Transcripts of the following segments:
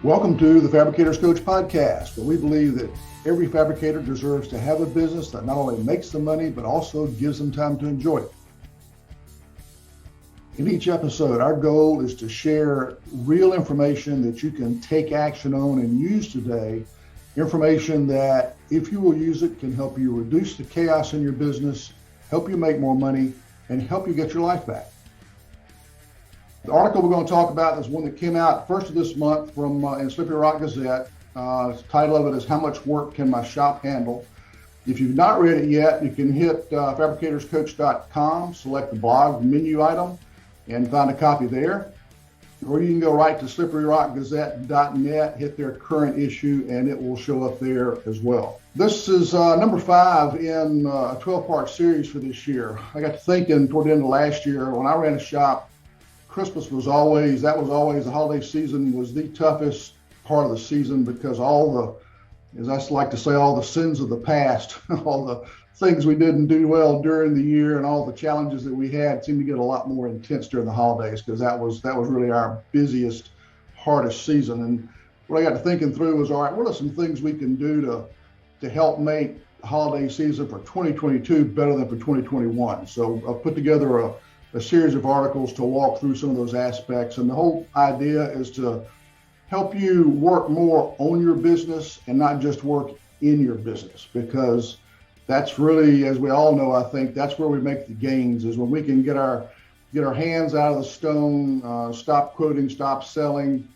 Welcome to the Fabricators Coach podcast, where we believe that every fabricator deserves to have a business that not only makes them money, but also gives them time to enjoy it. In each episode, our goal is to share real information that you can take action on and use today, information that, if you will use it, can help you reduce the chaos in your business, help you make more money, and help you get your life back. The article we're going to talk about is one that came out first of this month from in Slippery Rock Gazette. The title of it is "How Much Work Can My Shop Handle?" If you've not read it yet, you can hit fabricatorscoach.com, select the blog menu item, and find a copy there. Or you can go right to slipperyrockgazette.net, hit their current issue, and it will show up there as well. This is number 5 in a 12-part series for this year. I got to thinking toward the end of last year, when I ran a shop, Christmas was always the holiday season was the toughest part of the season, because all the, as I like to say, all the sins of the past, all the things we didn't do well during the year and all the challenges that we had seemed to get a lot more intense during the holidays, because that was really our busiest, hardest season. And what I got to thinking through was, all right, what are some things we can do to help make the holiday season for 2022 better than for 2021? So I've put together a series of articles to walk through some of those aspects. And the whole idea is to help you work more on your business and not just work in your business, because that's really, as we all know, I think that's where we make the gains, is when we can get our hands out of the stone, stop quoting, stop selling,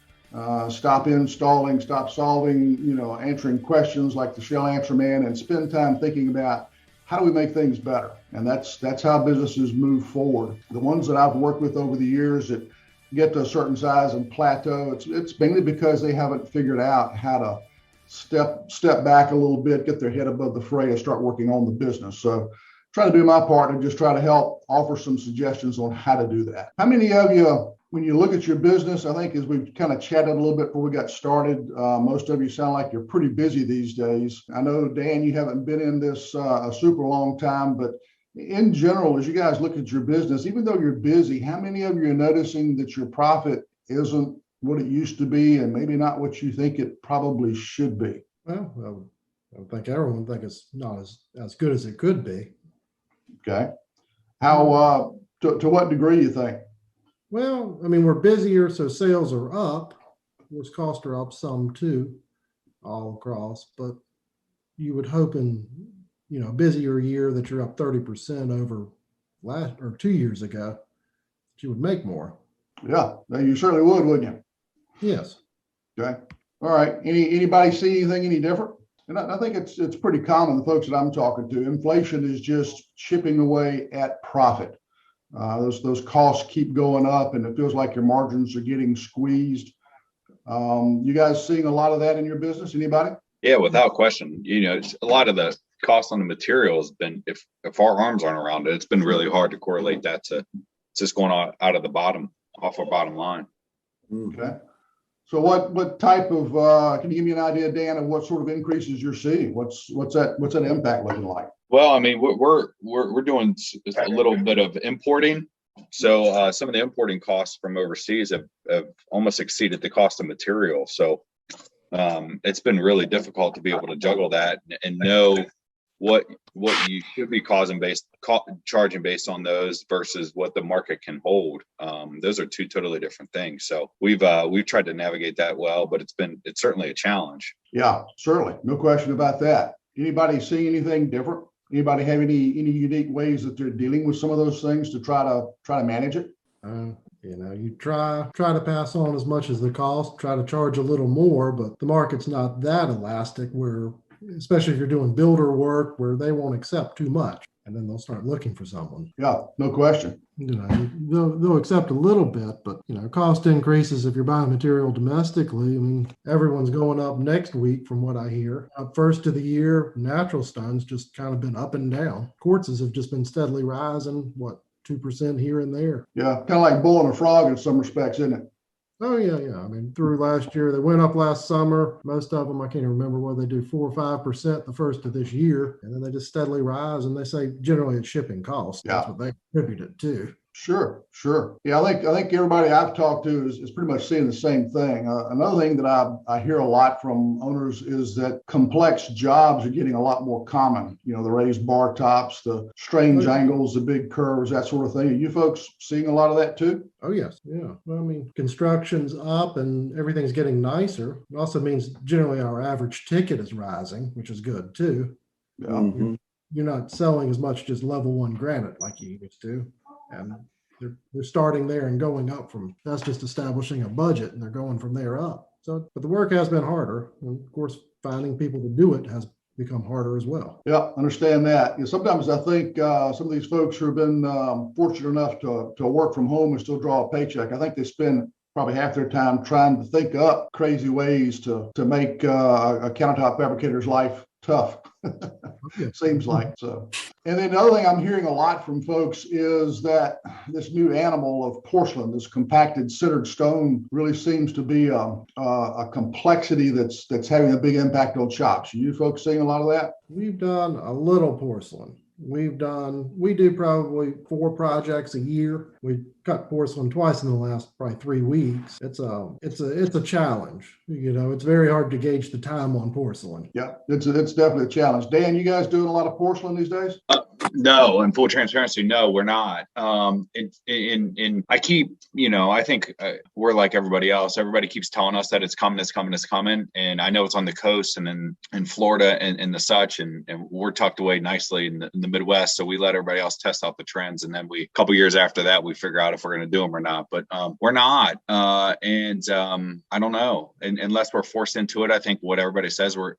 stop installing, stop solving, answering questions like the Shell Answer Man, and spend time thinking about how do we make things better. And that's how businesses move forward. The ones that I've worked with over the years that get to a certain size and plateau, it's mainly because they haven't figured out how to step back a little bit, get their head above the fray, and start working on the business. So trying to do my part and just try to help offer some suggestions on how to do that. How many of you, when you look at your business, I think as we've kind of chatted a little bit before we got started, most of you sound like you're pretty busy these days. I know, Dan, you haven't been in this a super long time, but in general, as you guys look at your business, even though you're busy, how many of you are noticing that your profit isn't what it used to be, and maybe not what you think it probably should be? Well, I think everyone thinks it's not as good as it could be. Okay. How, to what degree you think? Well, I mean, we're busier, so sales are up. Of course, costs are up some too, all across. But you would hope in, a busier year that you're up 30% over last or 2 years ago, that you would make more. Yeah, you certainly would, wouldn't you? Yes. Okay. All right. Anybody see anything any different? And I think it's pretty common, the folks that I'm talking to. Inflation is just chipping away at profit. Those costs keep going up, and it feels like your margins are getting squeezed. You guys seeing a lot of that in your business? Anybody? Yeah, without question. It's a lot of the cost on the material has been, if our arms aren't around it, it's been really hard to correlate that to just going out of the off our bottom line. Okay. So what type of can you give me an idea, Dan, of what sort of increases you're seeing? What's that impact looking like? Well, I mean, we're doing a little bit of importing. So some of the importing costs from overseas have almost exceeded the cost of material. So it's been really difficult to be able to juggle that and know what you should be charging based on those versus what the market can hold. Those are two totally different things. So we've tried to navigate that well, but it's certainly a challenge. Yeah, certainly, no question about that. Anybody see anything different? Anybody have any unique ways that they're dealing with some of those things to try to manage it? You try to pass on as much as the cost, try to charge a little more, but the market's not that elastic, where, especially if you're doing builder work, where they won't accept too much, and then they'll start looking for someone. Yeah, no question. They'll accept a little bit, but cost increases if you're buying material domestically. I mean, everyone's going up next week from what I hear. First of the year, natural stone's just kind of been up and down. Quartzes have just been steadily rising, 2% here and there. Yeah, kind of like boiling a frog in some respects, isn't it? Oh, yeah. I mean, through last year, they went up last summer. Most of them, I can't even remember what they do, 4 or 5% the first of this year. And then they just steadily rise. And they say generally it's shipping costs. Yeah. That's what they attribute it to. Sure, sure. Yeah, I think everybody I've talked to is pretty much seeing the same thing. Another thing that I hear a lot from owners is that complex jobs are getting a lot more common. You know, the raised bar tops, the strange angles, the big curves, that sort of thing. Are you folks seeing a lot of that too? Oh, yes. Yeah. Well, I mean, construction's up and everything's getting nicer. It also means generally our average ticket is rising, which is good too. Yeah. Mhm. You're not selling as much just level one granite like you used to. And they're starting there and going up from that's just establishing a budget and they're going from there up. So, but the work has been harder. And of course, finding people to do it has become harder as well. Yeah, understand that. You know, sometimes I think some of these folks who have been fortunate enough to work from home and still draw a paycheck, I think they spend probably half their time trying to think up crazy ways to make a countertop fabricator's life tough. Seems like so. And then the other thing I'm hearing a lot from folks is that this new animal of porcelain, this compacted centered stone, really seems to be a complexity that's having a big impact on shops. Are you folks seeing a lot of that? We've done a little porcelain. We do probably 4 projects a year. We cut porcelain twice in the last probably 3 weeks. It's a challenge. You know, it's very hard to gauge the time on porcelain. Yeah, it's definitely a challenge. Dan, you guys doing a lot of porcelain these days? No, in full transparency, no, we're not. I keep, I think we're like everybody else. Everybody keeps telling us that it's coming, it's coming, it's coming. And I know it's on the coast and in Florida and the such, and we're tucked away nicely in the Midwest. So we let everybody else test out the trends. And then a couple years after that, we figure out if we're going to do them or not. But we're not. I don't know. And unless we're forced into it, I think what everybody says or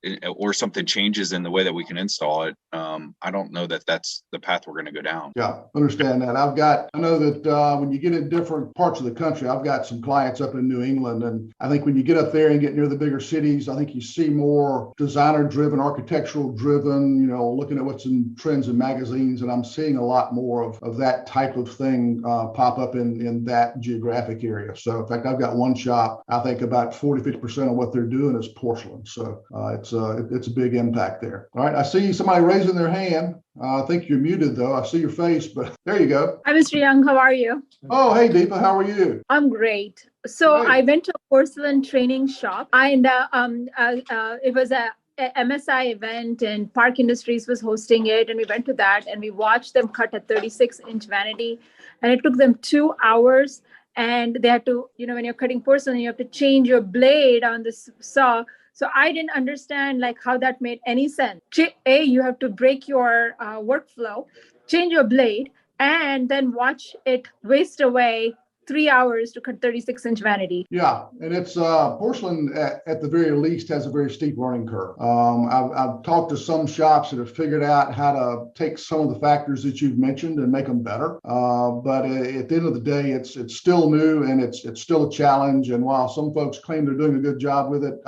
something changes in the way that we can install it. I don't know that that's the path we're going to go down. Yeah, understand that. I know that when you get in different parts of the country, I've got some clients up in New England, and I think when you get up there and get near the bigger cities, I think you see more designer driven, architectural driven, looking at what's in trends in magazines. And I'm seeing a lot more of that type of thing pop up in that geographic area. So in fact, I've got one shop, I think about 40-50% of what they're doing is porcelain. So it's a big impact there. All right. I see somebody raising their hand. I think you're muted though. I see your face, but there you go. Hi, Mr. Young. How are you? Oh, hey, Deepa. How are you? I'm great. So Great. I went to a porcelain training shop, and it was a MSI event, and Park Industries was hosting it, and we went to that, and we watched them cut a 36-inch vanity, and it took them 2 hours. And they had to, when you're cutting porcelain, you have to change your blade on the saw. So I didn't understand how that made any sense. You have to break your workflow, change your blade, and then watch it waste away 3 hours to cut 36-inch vanity. Yeah, and it's porcelain at the very least has a very steep learning curve. I've talked to some shops that have figured out how to take some of the factors that you've mentioned and make them better. But at the end of the day, it's still new and it's still a challenge. And while some folks claim they're doing a good job with it,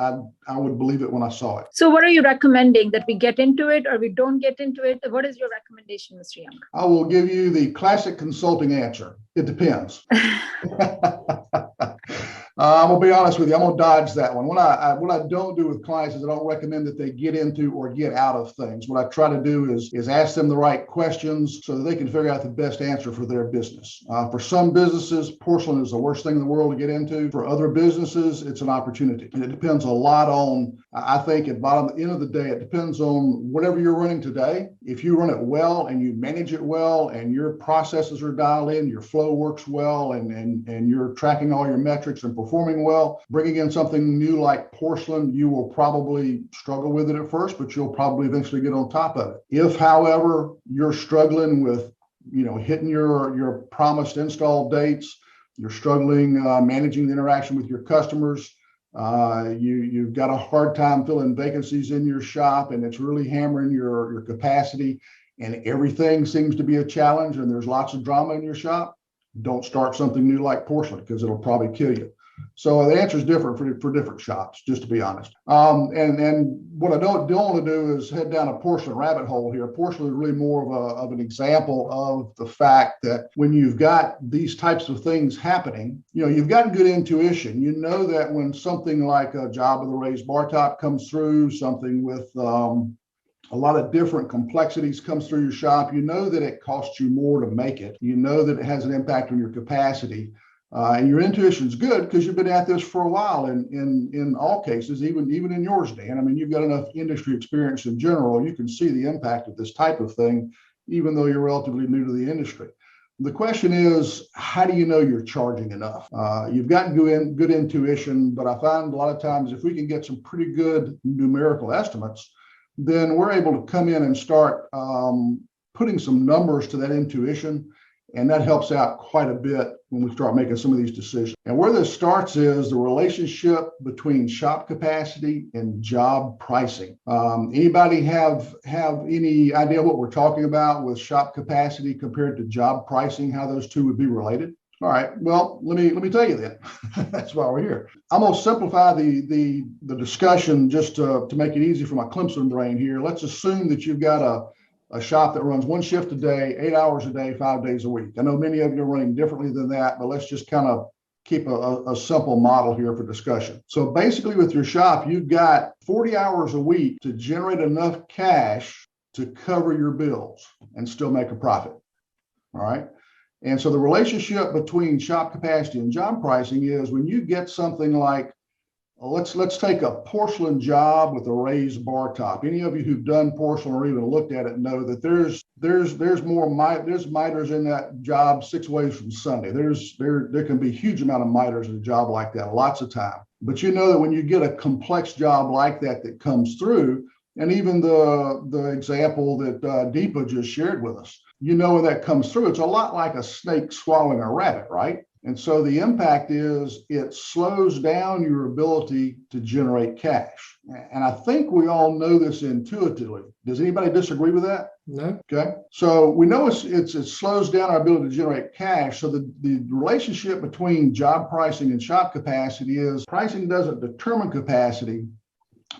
I would believe it when I saw it. So what are you recommending, that we get into it or we don't get into it? What is your recommendation, Mr. Young? I will give you the classic consulting answer. It depends. I'm gonna be honest with you. I'm gonna dodge that one. What I don't do with clients is I don't recommend that they get into or get out of things. What I try to do is ask them the right questions so that they can figure out the best answer for their business. For some businesses, porcelain is the worst thing in the world to get into. For other businesses, it's an opportunity. And it depends a lot on, I think at the end of the day, it depends on whatever you're running today. If you run it well and you manage it well and your processes are dialed in, your flow works well, and you're tracking all your metrics and performing well, bringing in something new like porcelain, you will probably struggle with it at first, but you'll probably eventually get on top of it. If, however, you're struggling with, hitting your promised install dates, you're struggling managing the interaction with your customers, you've got a hard time filling vacancies in your shop, and it's really hammering your capacity, and everything seems to be a challenge, and there's lots of drama in your shop, don't start something new like porcelain because it'll probably kill you. So the answer is different for different shops, just to be honest. And what I don't want to do is head down a porcelain rabbit hole here. Porcelain is really more of an example of the fact that when you've got these types of things happening, you've got good intuition. You know that when something like a job with a raised bar top comes through, something with a lot of different complexities comes through your shop. You know that it costs you more to make it. You know that it has an impact on your capacity. And your intuition's good because you've been at this for a while in all cases, even in yours, Dan. I mean, you've got enough industry experience in general. You can see the impact of this type of thing, even though you're relatively new to the industry. The question is, how do you know you're charging enough? You've got good intuition, but I find a lot of times if we can get some pretty good numerical estimates, then we're able to come in and start putting some numbers to that intuition. And that helps out quite a bit when we start making some of these decisions. And where this starts is the relationship between shop capacity and job pricing. Anybody have any idea what we're talking about with shop capacity compared to job pricing, how those two would be related? All right, well, let me tell you then. That's why we're here. I'm going to simplify the discussion just to make it easy for my Clemson brain here. Let's assume that you've got a shop that runs one shift a day, 8 hours a day, 5 days a week. I know many of you are running differently than that, but let's just kind of keep a simple model here for discussion. So basically with your shop, you've got 40 hours a week to generate enough cash to cover your bills and still make a profit. All right. And so the relationship between shop capacity and job pricing is when you get something like, let's take a porcelain job with a raised bar top. Any of you who've done porcelain or even looked at it know that there's miters in that job 6 ways from Sunday. There can be huge amount of miters in a job like that, lots of time. But you know that when you get a complex job like that comes through, and even the example that Deepa just shared with us, you know when that comes through, it's a lot like a snake swallowing a rabbit, right? And so the impact is it slows down your ability to generate cash. And I think we all know this intuitively. Does anybody disagree with that? No. Okay. So we know it slows down our ability to generate cash. So the relationship between job pricing and shop capacity is pricing doesn't determine capacity,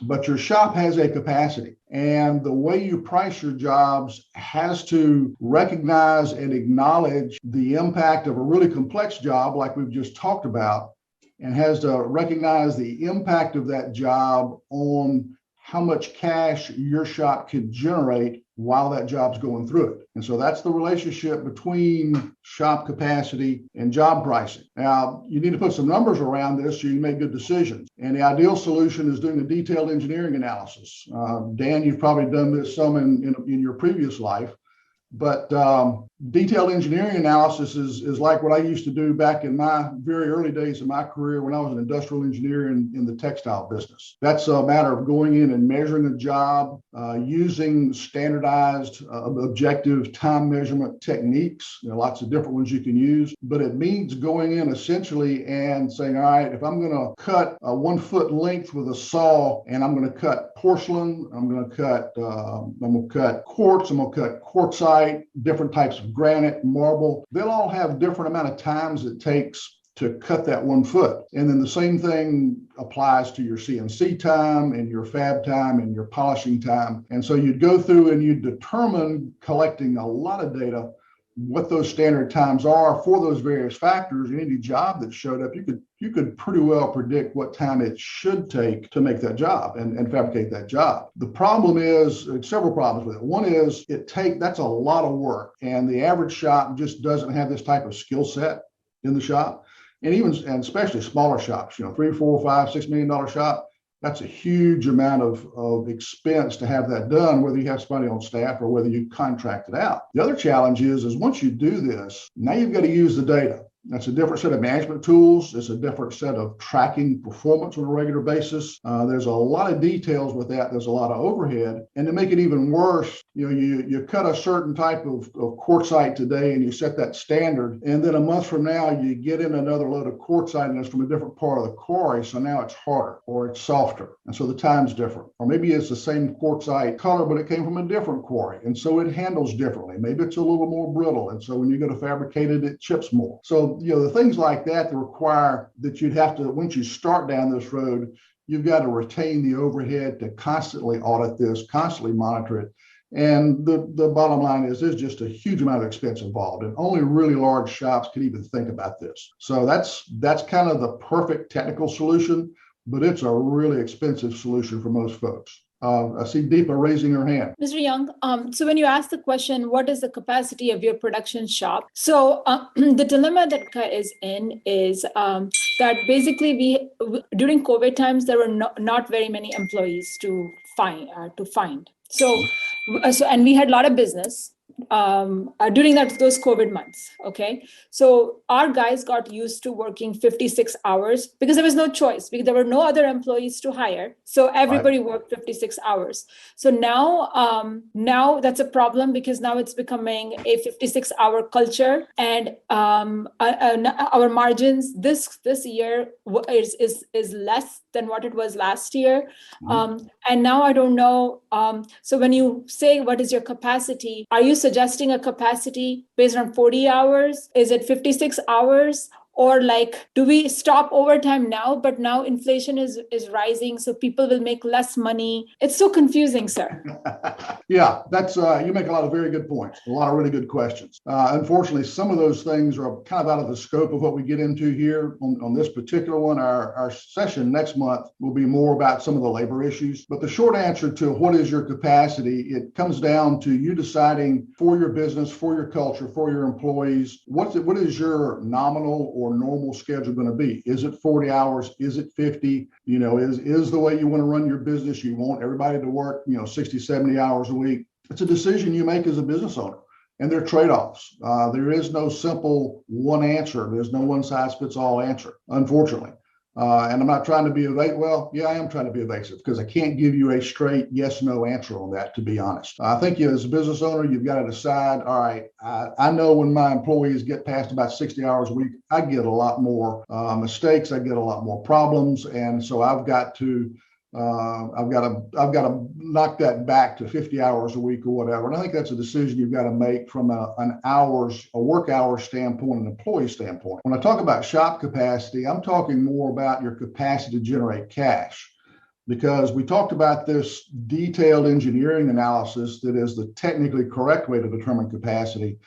but your shop has a capacity. And the way you price your jobs has to recognize and acknowledge the impact of a really complex job like we've just talked about, and has to recognize the impact of that job on how much cash your shop can generate while that job's going through it. And so that's the relationship between shop capacity and job pricing. Now, you need to put some numbers around this so you can make good decisions. And the ideal solution is doing a detailed engineering analysis. Dan, you've probably done this some in your previous life. But detailed engineering analysis is like what I used to do back in my very early days of my career when I was an industrial engineer in the textile business. That's a matter of going in and measuring a job using standardized objective time measurement techniques. There are lots of different ones you can use, but it means going in essentially and saying, all right, if I'm going to cut a 1 foot length with a saw and I'm going to cut porcelain, I'm going to cut quartz, I'm going to cut quartzite, different types of granite, marble. They'll all have different amount of times it takes to cut that 1 foot. And then the same thing applies to your CNC time and your fab time and your polishing time. And so you'd go through and you'd determine, collecting a lot of data, what those standard times are for those various factors. In any job that showed up, you could pretty well predict what time it should take to make that job and fabricate that job. The problem is several problems with it. One is that's a lot of work, and the average shop just doesn't have this type of skill set in the shop, and especially smaller shops. $3, $4, $5, $6 million shop. That's a huge amount of expense to have that done, whether you have somebody on staff or whether you contract it out. The other challenge is once you do this, now you've got to use the data. That's a different set of management tools. It's a different set of tracking performance on a regular basis. There's a lot of details with that. There's a lot of overhead. And to make it even worse, you cut a certain type of quartzite today and you set that standard. And then a month from now, you get in another load of quartzite and it's from a different part of the quarry. So now it's harder or it's softer. And so the time's different. Or maybe it's the same quartzite color, but it came from a different quarry. And so it handles differently. Maybe it's a little more brittle. And so when you go to fabricate it, it chips more. So the things like that require that you'd have to, once you start down this road, you've got to retain the overhead to constantly audit this, constantly monitor it. And the bottom line is there's just a huge amount of expense involved, and only really large shops can even think about this. So that's kind of the perfect technical solution, but it's a really expensive solution for most folks. I see Deepa raising her hand. Mr. Young, so when you ask the question, what is the capacity of your production shop? So the dilemma that KA is in is that basically during COVID times, there were not very many employees to find. So and we had a lot of business during those COVID months. Okay. So our guys got used to working 56 hours because there was no choice, because there were no other employees to hire. So everybody worked 56 hours. So now that's a problem, because now it's becoming a 56-hour culture, and our margins this year is less than what it was last year. And now I don't know. So when you say what is your capacity, are you suggesting a capacity based on 40 hours? Is it 56 hours? Or like, do we stop overtime now, but now inflation is rising, so people will make less money? It's so confusing, sir. Yeah, that's you make a lot of very good points, a lot of really good questions. Unfortunately, some of those things are kind of out of the scope of what we get into here on this particular one. Our session next month will be more about some of the labor issues. But the short answer to what is your capacity, it comes down to you deciding for your business, for your culture, for your employees, what is your nominal or normal schedule going to be? Is it 40 hours? Is it 50? Is the way you want to run your business, you want everybody to work, 60, 70 hours a week? It's a decision you make as a business owner, and there are trade-offs. There is no simple one answer. There's no one size fits all answer, unfortunately. And I'm not trying to be evasive. Well, yeah, I am trying to be evasive, because I can't give you a straight yes, no answer on that, to be honest. I think as a business owner, you've got to decide, all right, I know when my employees get past about 60 hours a week, I get a lot more mistakes. I get a lot more problems. And so I've got to knock that back to 50 hours a week or whatever. And I think that's a decision you've got to make from a work hour standpoint, an employee standpoint. When I talk about shop capacity, I'm talking more about your capacity to generate cash, because we talked about this detailed engineering analysis that is the technically correct way to determine capacity.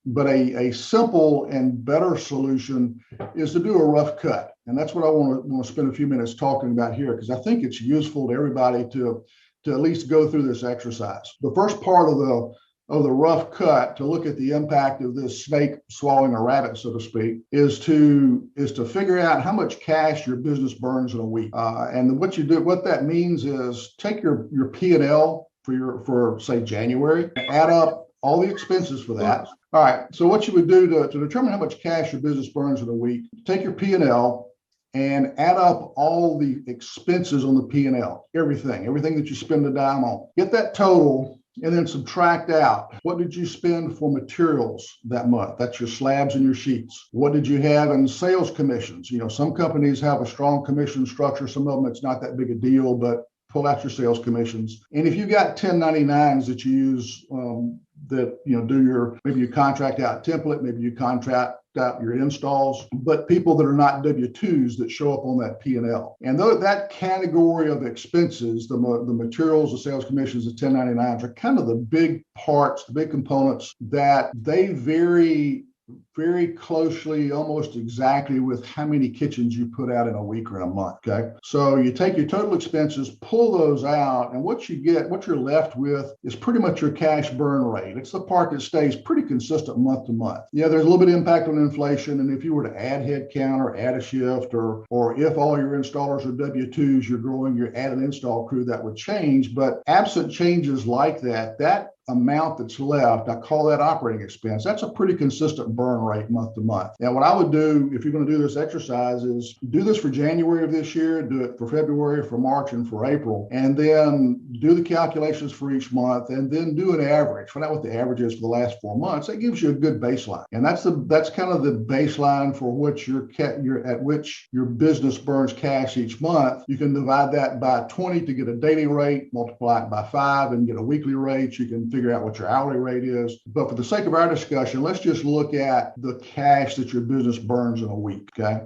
But a simple and better solution is to do a rough cut. And that's what I want to spend a few minutes talking about here, because I think it's useful to everybody to at least go through this exercise. The first part of the rough cut, to look at the impact of this snake swallowing a rabbit, so to speak, is to figure out how much cash your business burns in a week. And what that means is take your P&L for say January, add up all the expenses for that. All right, so what you would do to determine how much cash your business burns in a week, take your P&L and add up all the expenses on the P&L, everything that you spend a dime on. Get that total, and then subtract out, what did you spend for materials that month? That's your slabs and your sheets. What did you have in sales commissions? Some companies have a strong commission structure. Some of them, it's not that big a deal, but pull out your sales commissions. And if you got 1099s that you use, maybe you contract out template, maybe you contract out your installs, but people that are not W-2s that show up on that P&L. And that category of expenses, the materials, the sales commissions, the 1099s, are kind of the big parts, the big components that they vary very closely, almost exactly, with how many kitchens you put out in a week or a month. Okay. So you take your total expenses, pull those out, and what you're left with is pretty much your cash burn rate. It's the part that stays pretty consistent month to month. Yeah, there's a little bit of impact on inflation. And if you were to add headcount or add a shift, or if all your installers are W-2s, you're growing, you add an install crew, that would change. But absent changes like that amount that's left, I call that operating expense. That's a pretty consistent burn rate month to month. Now, what I would do if you're going to do this exercise is do this for January of this year, do it for February, for March, and for April, and then do the calculations for each month, and then do an average. Find out what the average is for the last 4 months. That gives you a good baseline, and that's kind of the baseline for which at which your business burns cash each month. You can divide that by 20 to get a daily rate, multiply it by 5 and get a weekly rate. You can figure out what your hourly rate is. But for the sake of our discussion, let's just look at the cash that your business burns in a week. Okay.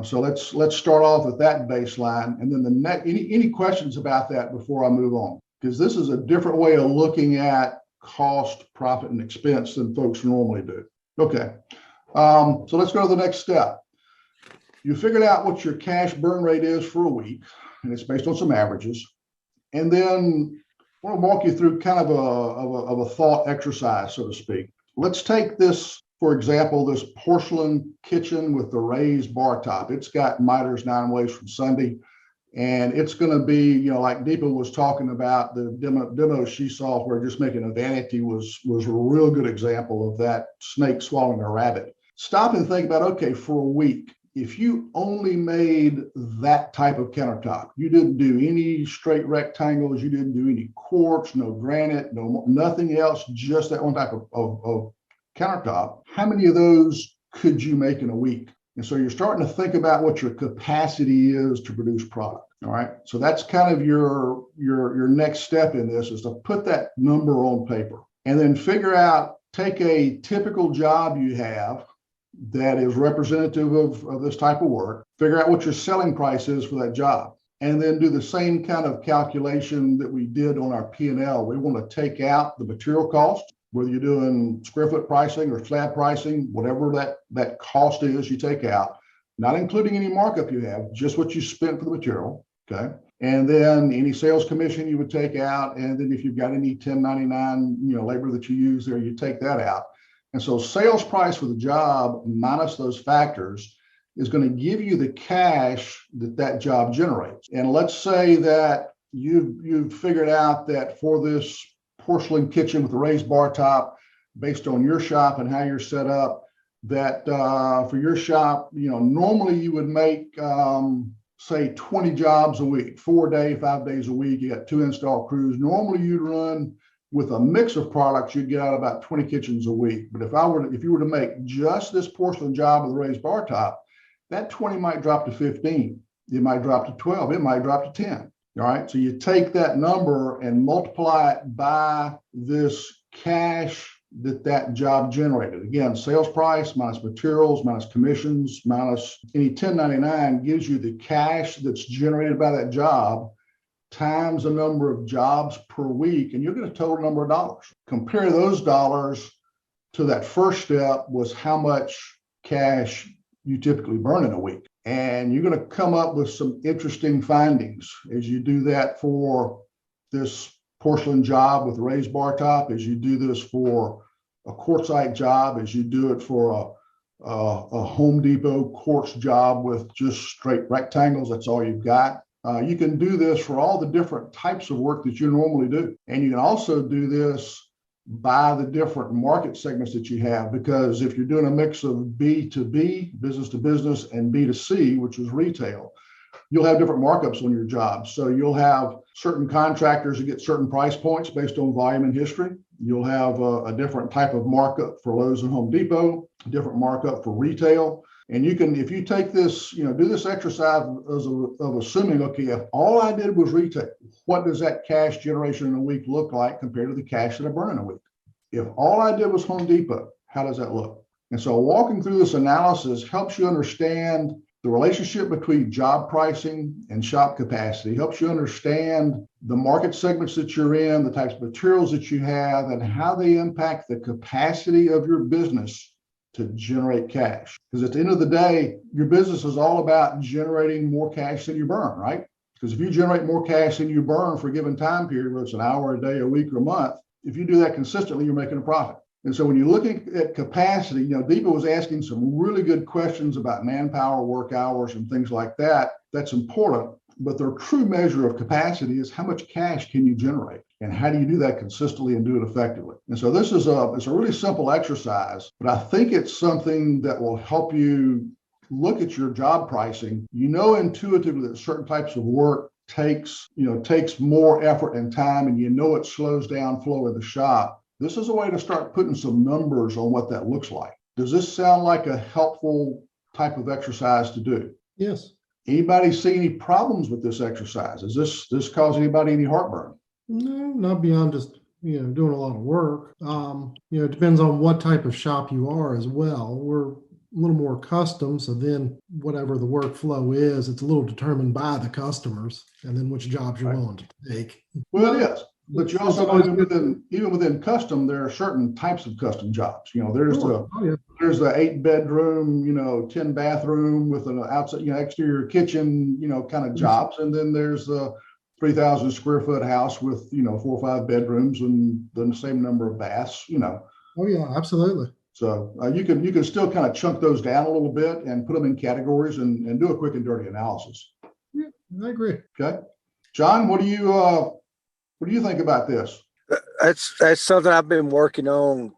So let's start off with that baseline, and then any questions about that before I move on, because this is a different way of looking at cost, profit, and expense than folks normally do. Okay. So let's go to the next step. You figured out what your cash burn rate is for a week, and it's based on some averages. And then I want to walk you through kind of a thought exercise, so to speak. Let's take this, for example, this porcelain kitchen with the raised bar top. It's got miters 9 ways from Sunday. And it's going to be, like Deepa was talking about, the demo she saw where just making a vanity was a real good example of that snake swallowing a rabbit. Stop and think about, okay, for a week, if you only made that type of countertop, you didn't do any straight rectangles, you didn't do any quartz, no granite, nothing else, just that one type of countertop, how many of those could you make in a week? And so you're starting to think about what your capacity is to produce product. All right. So that's kind of your next step in this, is to put that number on paper and then figure out, take a typical job you have that is representative of this type of work, figure out what your selling price is for that job, and then do the same kind of calculation that we did on our P&L. We want to take out the material cost, whether you're doing square foot pricing or slab pricing, whatever that cost is, you take out, not including any markup you have, just what you spent for the material, okay? And then any sales commission you would take out, and then if you've got any 1099, labor that you use there, you take that out. And so sales price for the job minus those factors is going to give you the cash that job generates. And let's say that you've figured out that for this porcelain kitchen with a raised bar top, based on your shop and how you're set up, that for your shop, normally you would make, say 20 jobs a week, 5 days a week. You got 2 install crews. Normally you'd run with a mix of products, you'd get out about 20 kitchens a week. But if you were to make just this porcelain job with a raised bar top, that 20 might drop to 15. It might drop to 12. It might drop to 10. All right. So you take that number and multiply it by this cash that job generated. Again, sales price minus materials, minus commissions, minus any 1099 gives you the cash that's generated by that job times the number of jobs per week, and you'll get a total number of dollars. Compare those dollars to that first step, was how much cash you typically burn in a week. And you're going to come up with some interesting findings as you do that for this porcelain job with a raised bar top, as you do this for a quartzite job, as you do it for a Home Depot quartz job with just straight rectangles. That's all you've got. You can do this for all the different types of work that you normally do. And you can also do this by the different market segments that you have, because if you're doing a mix of B2B, business to business, and B2C, which is retail, you'll have different markups on your jobs. So you'll have certain contractors that get certain price points based on volume and history. You'll have a different type of markup for Lowe's and Home Depot, a different markup for retail. And you can, if you take this, do this exercise of assuming, okay, if all I did was retail, what does that cash generation in a week look like compared to the cash that I burn in a week? If all I did was Home Depot, how does that look? And so walking through this analysis helps you understand the relationship between job pricing and shop capacity, helps you understand the market segments that you're in, the types of materials that you have, and how they impact the capacity of your business to generate cash. Because at the end of the day, your business is all about generating more cash than you burn, right? Because if you generate more cash than you burn for a given time period, whether it's an hour, a day, a week, or a month, if you do that consistently, you're making a profit. And so when you're looking at capacity, Deepa was asking some really good questions about manpower, work hours, and things like that. That's important. But the true measure of capacity is how much cash can you generate, and how do you do that consistently and do it effectively? And so this is it's a really simple exercise, but I think it's something that will help you look at your job pricing. Intuitively that certain types of work takes more effort and time, and it slows down flow in the shop. This is a way to start putting some numbers on what that looks like. Does this sound like a helpful type of exercise to do? Yes. Anybody see any problems with this exercise? Does this cause anybody any heartburn? No, not beyond just, doing a lot of work. It depends on what type of shop you are as well. We're a little more custom, so then whatever the workflow is, it's a little determined by the customers, and then which jobs you're willing to take. Well, it is. But you also even within custom, there are certain types of custom jobs. There's there's the 8-bedroom, 10 bathroom with an outside, exterior kitchen, kind of jobs. And then there's the 3,000 square foot house with, 4 or 5 bedrooms and the same number of baths. Oh yeah, absolutely. So you can still kind of chunk those down a little bit and put them in categories and do a quick and dirty analysis. Yeah, I agree. Okay. John, what do you think about this? That's something I've been working on.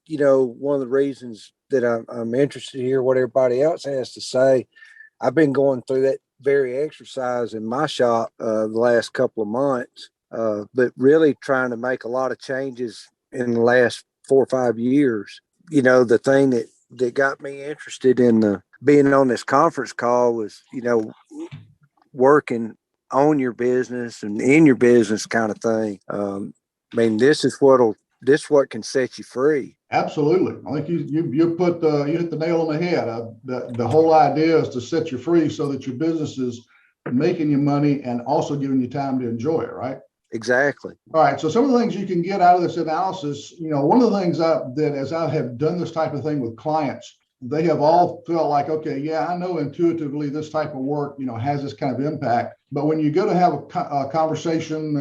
One of the reasons that I'm interested to hear what everybody else has to say. I've been going through that very exercise in my shop the last couple of months, but really trying to make a lot of changes in the last 4 or 5 years. The thing that got me interested in being on this conference call was, working on your business and in your business kind of thing. This is what can set you free. Absolutely. I think you hit the nail on the head. The whole idea is to set you free so that your business is making you money and also giving you time to enjoy it, right? Exactly. All right. So some of the things you can get out of this analysis, one of the things that as I have done this type of thing with clients, they have all felt like, okay, yeah, I know intuitively this type of work, has this kind of impact. But when you go to have a conversation,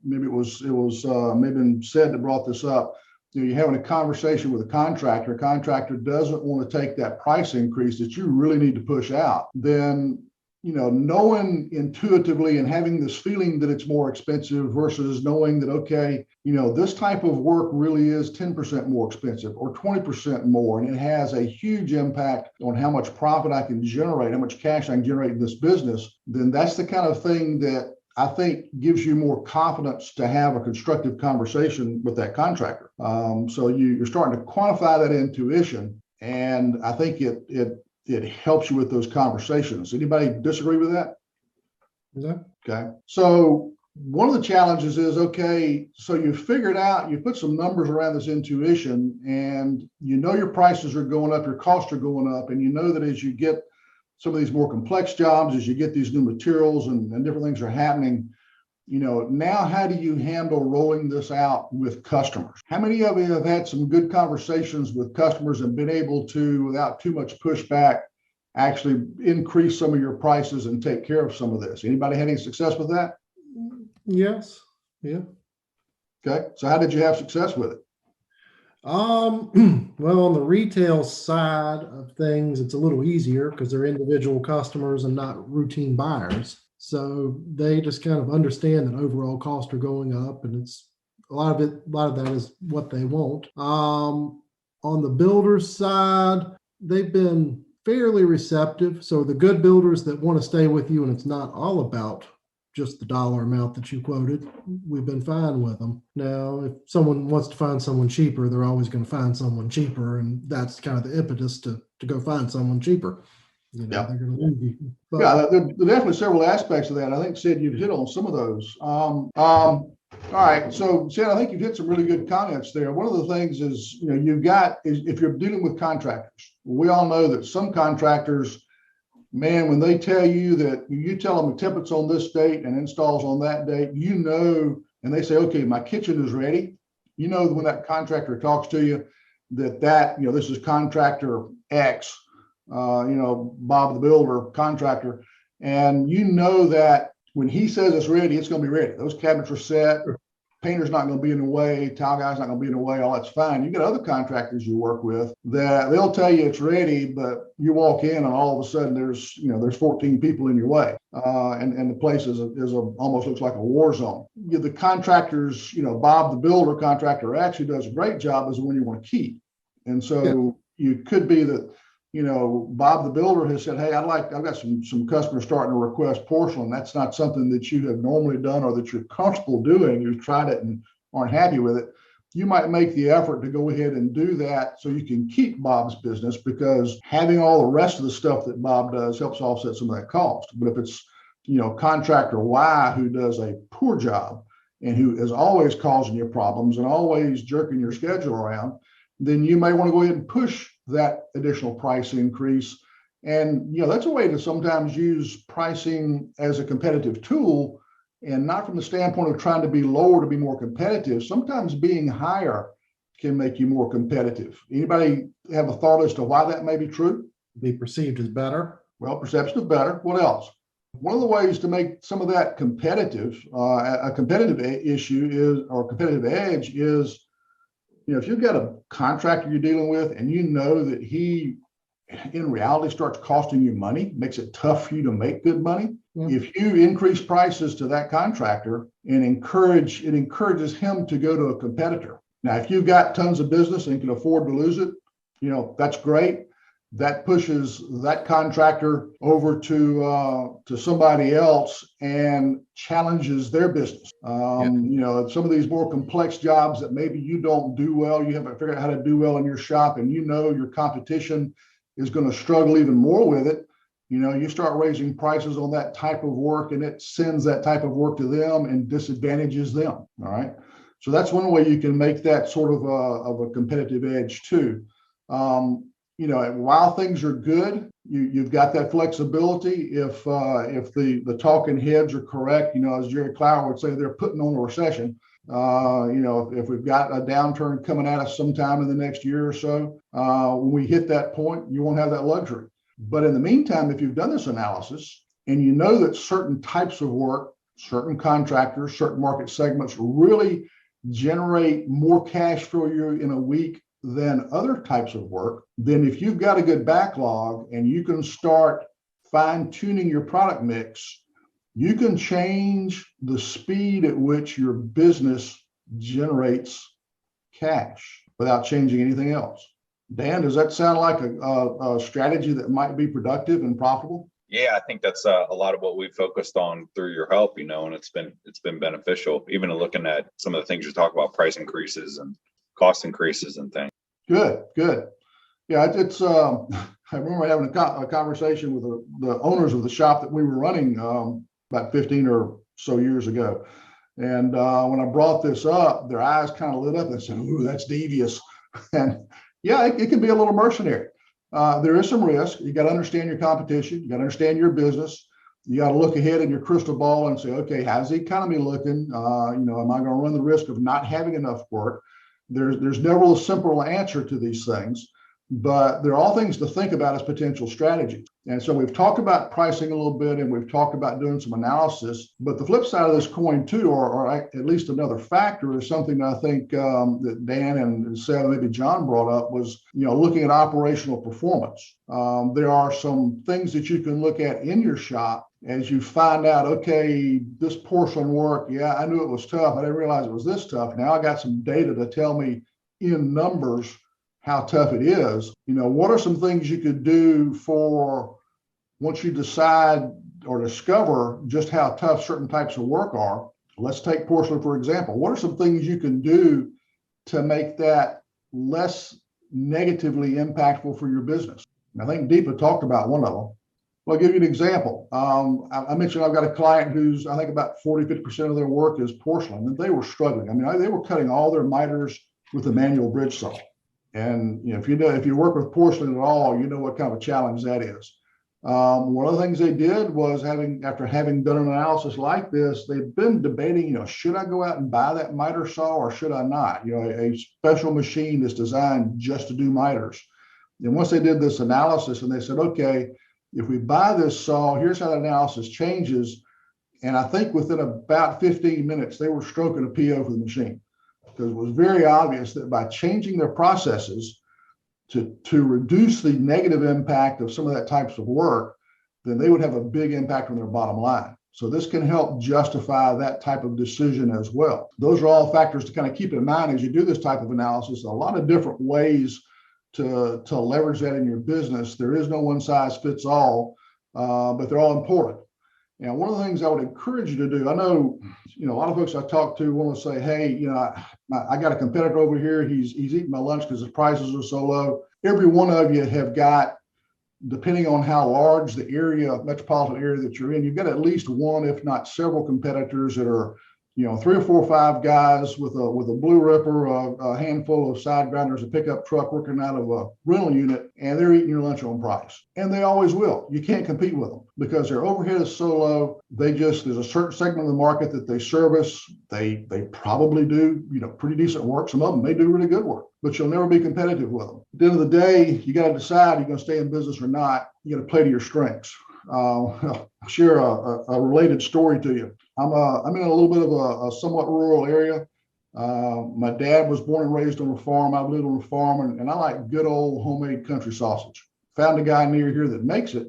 maybe it was maybe Sid that brought this up, you're having a conversation with a contractor doesn't want to take that price increase that you really need to push out, then knowing intuitively and having this feeling that it's more expensive versus knowing that, okay, this type of work really is 10% more expensive or 20% more, and it has a huge impact on how much profit I can generate, how much cash I can generate in this business, then that's the kind of thing that I think gives you more confidence to have a constructive conversation with that contractor. So you're starting to quantify that intuition, and I think it helps you with those conversations. Anybody disagree with that? No. Okay. So one of the challenges is, okay, so you figured out, you put some numbers around this intuition, and your prices are going up, your costs are going up, and that as you get some of these more complex jobs, as you get these new materials and different things are happening, now how do you handle rolling this out with customers? How many of you have had some good conversations with customers and been able to, without too much pushback, actually increase some of your prices and take care of some of this? Anybody had any success with that? Yes. Yeah. Okay. So how did you have success with it? Well, on the retail side of things, it's a little easier because they're individual customers and not routine buyers. So they just kind of understand that overall costs are going up, and it's a lot of that is what they want. On the builders side, they've been fairly receptive. So the good builders that want to stay with you, and it's not all about just the dollar amount that you quoted, we've been fine with them. Now, if someone wants to find someone cheaper, they're always going to find someone cheaper, and that's kind of the impetus to go find someone cheaper. Yeah. They're going to leave you. But, Yeah, there are definitely several aspects of that. I think, Sid, you've hit on some of those. All right. So, Sid, I think you've hit some really good comments there. One of the things is, if you're dealing with contractors, we all know that some contractors, man, when they tell you that you tell them the template's on this date and installs on that date, and they say, okay, my kitchen is ready. When that contractor talks to you that this is contractor X, Bob the builder contractor, and that when he says it's ready, it's going to be ready. Those cabinets are set. Painter's not going to be in the way. Tile guy's not going to be in the way. All that's fine. You get other contractors you work with that they'll tell you it's ready, but you walk in and all of a sudden there's 14 people in your way, and the place is almost looks like a war zone. The contractors, Bob the builder contractor actually does a great job as the one you want to keep, and so you could be that. Bob the builder has said, hey, I've got some customers starting to request porcelain. That's not something that you have normally done or that you're comfortable doing. You've tried it and aren't happy with it. You might make the effort to go ahead and do that so you can keep Bob's business, because having all the rest of the stuff that Bob does helps offset some of that cost. But if it's, contractor Y who does a poor job and who is always causing you problems and always jerking your schedule around, then you may want to go ahead and push that additional price increase. And, that's a way to sometimes use pricing as a competitive tool, and not from the standpoint of trying to be lower to be more competitive. Sometimes being higher can make you more competitive. Anybody have a thought as to why that may be true? be perceived as better. Well, perception is better. What else? One of the ways to make some of that competitive, a competitive issue is, or competitive edge is, if you've got a contractor you're dealing with and you know that he in reality starts costing you money, makes it tough for you to make good money. Yeah. If you increase prices to that contractor and it encourages him to go to a competitor. Now, if you've got tons of business and can afford to lose it, that's great. That pushes that contractor over to somebody else and challenges their business. Some of these more complex jobs that maybe you don't do well, you haven't figured out how to do well in your shop, and your competition is going to struggle even more with it. You start raising prices on that type of work, and it sends that type of work to them and disadvantages them. All right. So that's one way you can make that sort of a competitive edge too. While things are good, you've got that flexibility. If the talking heads are correct, as Jerry Clower would say, they're putting on a recession. If we've got a downturn coming at us sometime in the next year or so, when we hit that point, you won't have that luxury. But in the meantime, if you've done this analysis and you know that certain types of work, certain contractors, certain market segments really generate more cash for you in a week than other types of work, then if you've got a good backlog and you can start fine-tuning your product mix, you can change the speed at which your business generates cash without changing anything else. Dan, does that sound like a strategy that might be productive and profitable? Yeah, I think that's a lot of what we've focused on through your help, and it's been beneficial, even in looking at some of the things you talk about, price increases and cost increases and things. Good. Yeah, it's. I remember having a conversation with the owners of the shop that we were running about 15 or so years ago, and when I brought this up, their eyes kind of lit up and said, "Ooh, that's devious." And yeah, it can be a little mercenary. There is some risk. You got to understand your competition. You got to understand your business. You got to look ahead in your crystal ball and say, okay, how's the economy looking? Am I going to run the risk of not having enough work? There's never a simple answer to these things, but they're all things to think about as potential strategies. And so we've talked about pricing a little bit, and we've talked about doing some analysis. But the flip side of this coin too, or at least another factor, is something that I think that Dan and Seth, maybe John brought up, was looking at operational performance. There are some things that you can look at in your shop as you find out, okay, this porcelain work, yeah, I knew it was tough. I didn't realize it was this tough. Now I got some data to tell me in numbers how tough it is. What are some things you could do for once you decide or discover just how tough certain types of work are? Let's take porcelain, for example. What are some things you can do to make that less negatively impactful for your business? And I think Deepa talked about one of them. Well, I'll give you an example. I mentioned I've got a client who's, I think about 40-50% of their work is porcelain, and they were struggling. I mean, they were cutting all their miters with a manual bridge saw. And if you work with porcelain at all, you know what kind of a challenge that is. One of the things they did was after having done an analysis like this, they've been debating, should I go out and buy that miter saw or should I not? A special machine that's designed just to do miters. And once they did this analysis and they said, okay, if we buy this saw, here's how the analysis changes. And I think within about 15 minutes, they were stroking a PO for the machine, because it was very obvious that by changing their processes to reduce the negative impact of some of that types of work, then they would have a big impact on their bottom line. So this can help justify that type of decision as well. Those are all factors to kind of keep in mind as you do this type of analysis. A lot of different ways to leverage that in your business. There is no one size fits all, but they're all important. And one of the things I would encourage you to do, I know, a lot of folks I talk to want to say, hey, I got a competitor over here. He's eating my lunch because his prices are so low. Every one of you have got, depending on how large the metropolitan area that you're in, you've got at least one, if not several competitors that are 3 or 4 or 5 guys with a blue ripper, a handful of side grinders, a pickup truck working out of a rental unit, and they're eating your lunch on price. And they always will. You can't compete with them because their overhead is so low. There's a certain segment of the market that they service. They probably do, pretty decent work. Some of them may do really good work, but you'll never be competitive with them. At the end of the day, you got to decide you're going to stay in business or not. You got to play to your strengths. share a related story to you. I'm in a little bit of a somewhat rural area. My dad was born and raised on a farm. I've lived on a farm, and I like good old homemade country sausage. Found a guy near here that makes it.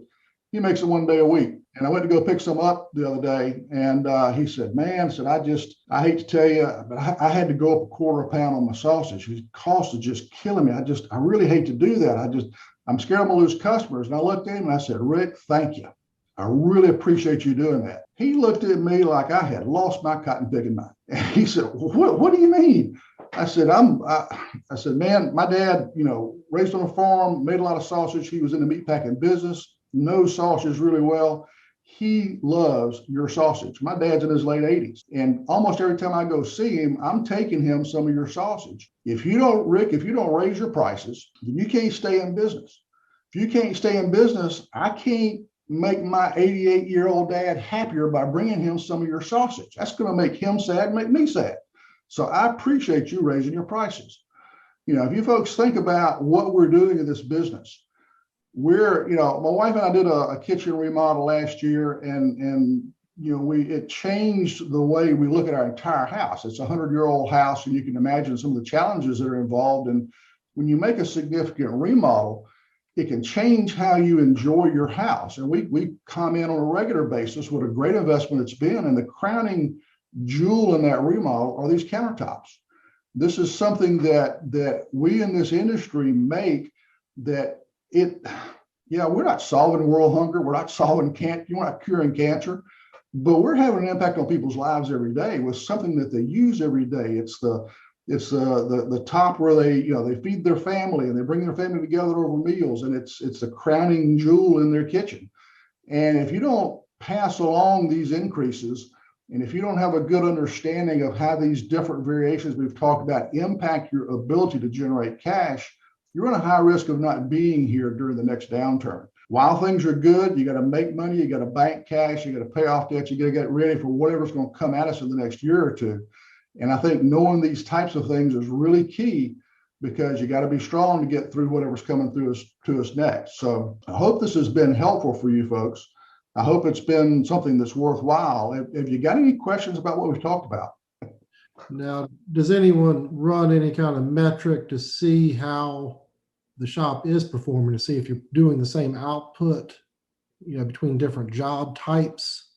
He makes it one day a week. And I went to go pick some up the other day, and he said, "Man," said, I hate to tell you, but I had to go up a quarter of a pound on my sausage. The cost is just killing me. I really hate to do that. I'm scared I'm gonna lose customers." And I looked at him and I said, "Rick, thank you. I really appreciate you doing that." He looked at me like I had lost my cotton picking mind. And he said, what do you mean?" I said, I said, "Man, my dad, raised on a farm, made a lot of sausage. He was in the meat packing business, knows sausage really well. He loves your sausage." My dad's in his late 80s. And almost every time I go see him, I'm taking him some of your sausage. Rick, if you don't raise your prices, then you can't stay in business. If you can't stay in business, I can't make my 88-year-old dad happier by bringing him some of your sausage. That's going to make him sad and make me sad. So I appreciate you raising your prices. If you folks think about what we're doing in this business, my wife and I did a kitchen remodel last year, and it changed the way we look at our entire house. It's a 100-year-old house, and you can imagine some of the challenges that are involved. And when you make a significant remodel, it can change how you enjoy your house. And we comment on a regular basis what a great investment it's been. And the crowning jewel in that remodel are these countertops. This is something that we in this industry make we're not solving world hunger. We're not solving we're not curing cancer, but we're having an impact on people's lives every day with something that they use every day. It's the top where they feed their family and they bring their family together over meals, and it's the crowning jewel in their kitchen. And if you don't pass along these increases, and if you don't have a good understanding of how these different variations we've talked about impact your ability to generate cash, you're on a high risk of not being here during the next downturn. While things are good, you got to make money, you got to bank cash, you got to pay off debts, you got to get ready for whatever's going to come at us in the next year or two. And I think knowing these types of things is really key, because you got to be strong to get through whatever's coming through to us next. So I hope this has been helpful for you folks. I hope it's been something that's worthwhile. Have you got any questions about what we've talked about? Now, does anyone run any kind of metric to see how the shop is performing, to see if you're doing the same output, between different job types?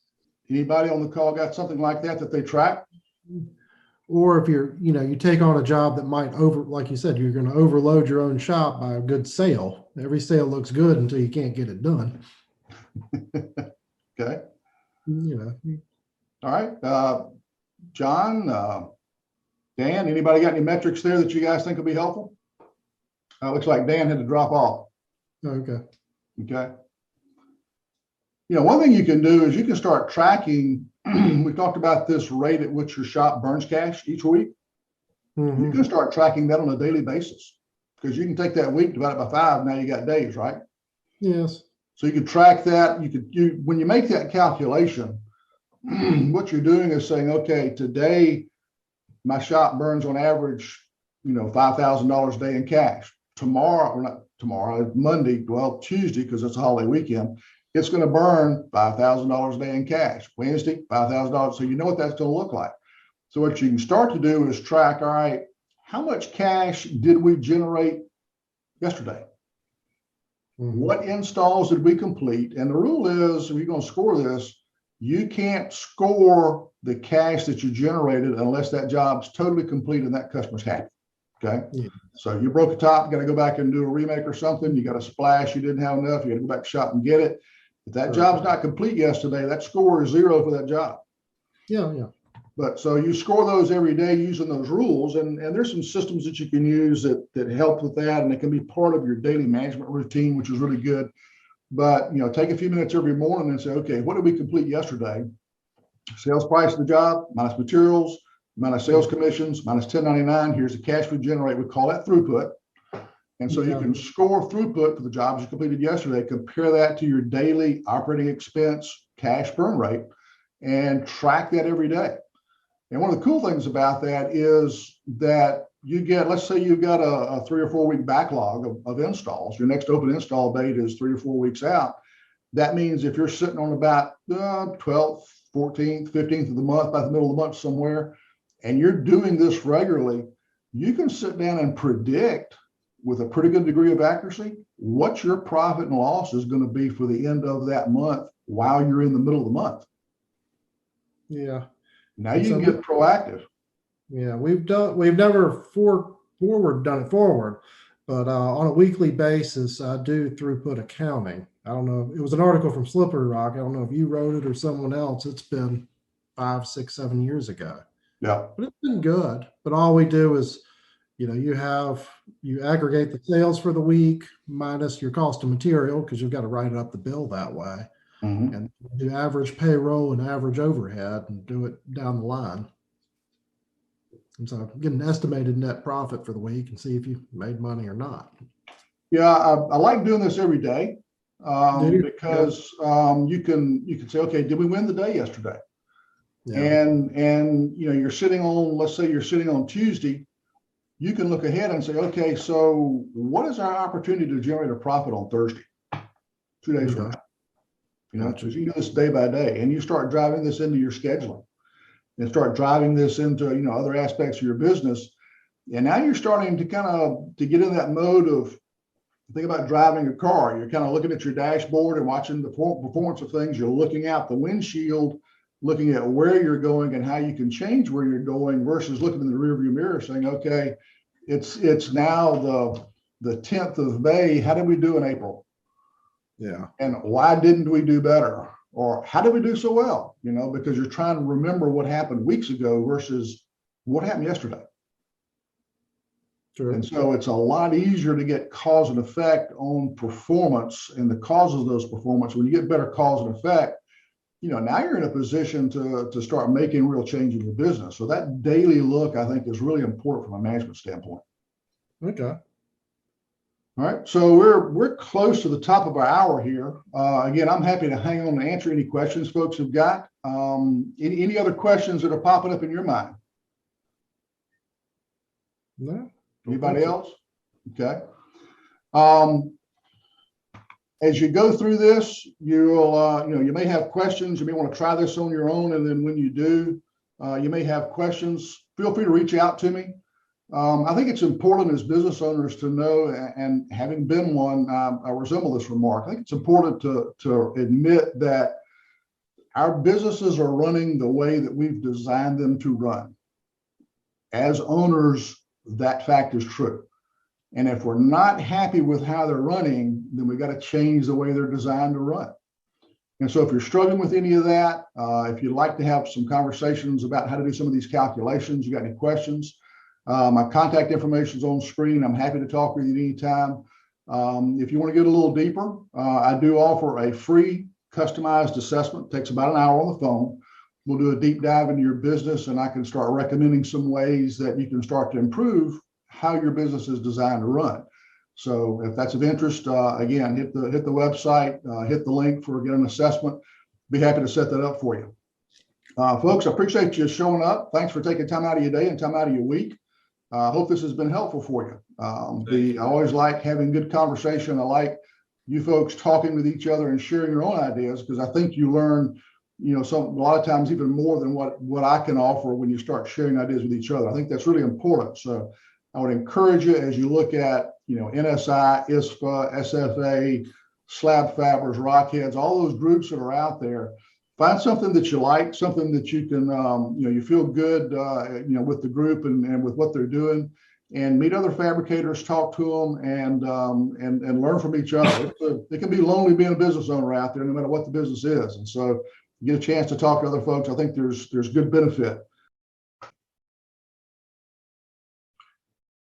Anybody on the call got something like that they track? Or if you take on a job that might like you said, you're going to overload your own shop by a good sale. Every sale looks good until you can't get it done. Okay. All right. John, Dan, anybody got any metrics there that you guys think will be helpful? Looks like Dan had to drop off. Okay. One thing you can do is you can start tracking. We talked about this rate at which your shop burns cash each week. Mm-hmm. You can start tracking that on a daily basis, because you can take that week, divide it by 5. Now you got days, right? Yes. So you can track that. When you make that calculation, what you're doing is saying, okay, today my shop burns on average, $5,000 a day in cash. Monday, Tuesday, because it's a holiday weekend, it's going to burn $5,000 a day in cash. Wednesday, $5,000. So you know what that's going to look like. So what you can start to do is track, all right, how much cash did we generate yesterday? Mm-hmm. What installs did we complete? And the rule is, if you're going to score this, you can't score the cash that you generated unless that job's totally complete and that customer's happy. Okay. Yeah. So you broke a top, you got to go back and do a remake or something. You got a splash, you didn't have enough, you got to go back to shop and get it. If that job's not complete yesterday, that score is 0 for that job. Yeah. But so you score those every day using those rules, and there's some systems that you can use that help with that, and it can be part of your daily management routine, which is really good. But take a few minutes every morning and say, okay, what did we complete yesterday? Sales price of the job minus materials, minus sales commissions, minus 1099. Here's the cash we generate. We call that throughput. And so you can score throughput for the jobs you completed yesterday, compare that to your daily operating expense cash burn rate, and track that every day. And one of the cool things about that is that you get, let's say you've got a 3 or 4 week backlog of installs. Your next open install date is 3 or 4 weeks out. That means if you're sitting on about 12th, 14th, 15th of the month, by the middle of the month somewhere, and you're doing this regularly, you can sit down and predict with a pretty good degree of accuracy what your profit and loss is going to be for the end of that month while you're in the middle of the month. Yeah. Now you can get proactive. Yeah, we've never done it forward, but on a weekly basis, I do throughput accounting. I don't know. It was an article from Slippery Rock. I don't know if you wrote it or someone else. It's been 5, 6, 7 years ago. Yeah. But it's been good. But all we do is, you aggregate the sales for the week minus your cost of material, because you've got to write up the bill that way. Mm-hmm. And do average payroll and average overhead and do it down the line. And so get an estimated net profit for the week and see if you made money or not. Yeah, I like doing this every day because you can say, okay, did we win the day yesterday? Yeah. And you're sitting on, let's say you're sitting on Tuesday, you can look ahead and say, okay, so what is our opportunity to generate a profit on Thursday, 2 days from now? Because you do this day by day, and you start driving this into your scheduling and start driving this into other aspects of your business. And now you're starting to to get in that mode of, think about driving a car. You're kind of looking at your dashboard and watching the performance of things. You're looking out the windshield, looking at where you're going and how you can change where you're going, versus looking in the rearview mirror saying, okay, it's now the 10th of May. How did we do in April? Yeah. And why didn't we do better? Or how did we do so well? Because you're trying to remember what happened weeks ago versus what happened yesterday. True. And so it's a lot easier to get cause and effect on performance and the causes of those performance. When you get better cause and effect, now you're in a position to start making real change in your business. So that daily look, I think, is really important from a management standpoint. Okay. All right, so we're close to the top of our hour here. Again, I'm happy to hang on and answer any questions folks have got. Any other questions that are popping up in your mind? No. Anybody else? Okay. As you go through this, you'll you may have questions. You may want to try this on your own, and then when you do, you may have questions. Feel free to reach out to me. I think it's important as business owners to know, and having been one, I resemble this remark. I think it's important to admit that our businesses are running the way that we've designed them to run. As owners, that fact is true. And if we're not happy with how they're running, then we got to change the way they're designed to run. And so if you're struggling with any of that, if you'd like to have some conversations about how to do some of these calculations, you got any questions, my contact information is on screen. I'm happy to talk with you anytime. If you want to get a little deeper, I do offer a free customized assessment. It takes about an hour on the phone. We'll do a deep dive into your business, and I can start recommending some ways that you can start to improve how your business is designed to run. So if that's of interest, again, hit the website, hit the link for get an assessment. Be happy to set that up for you. Folks, I appreciate you showing up. Thanks for taking time out of your day and time out of your week. I hope this has been helpful for you. I always like having good conversation. I like you folks talking with each other and sharing your own ideas, because I think you learn, a lot of times even more than what I can offer when you start sharing ideas with each other. I think that's really important. So I would encourage you, as you look at, NSI, ISFA, SFA, slab fabbers, rockheads, all those groups that are out there, find something that you like, something that you can, you feel good, with the group and with what they're doing, and meet other fabricators, talk to them, and learn from each other. It can be lonely being a business owner out there, no matter what the business is. And so you get a chance to talk to other folks. I think there's good benefit.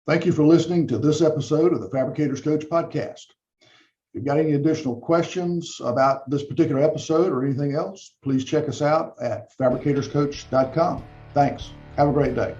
Thank you for listening to this episode of the Fabricators Coach podcast. If you've got any additional questions about this particular episode or anything else, please check us out at fabricatorscoach.com. Thanks. Have a great day.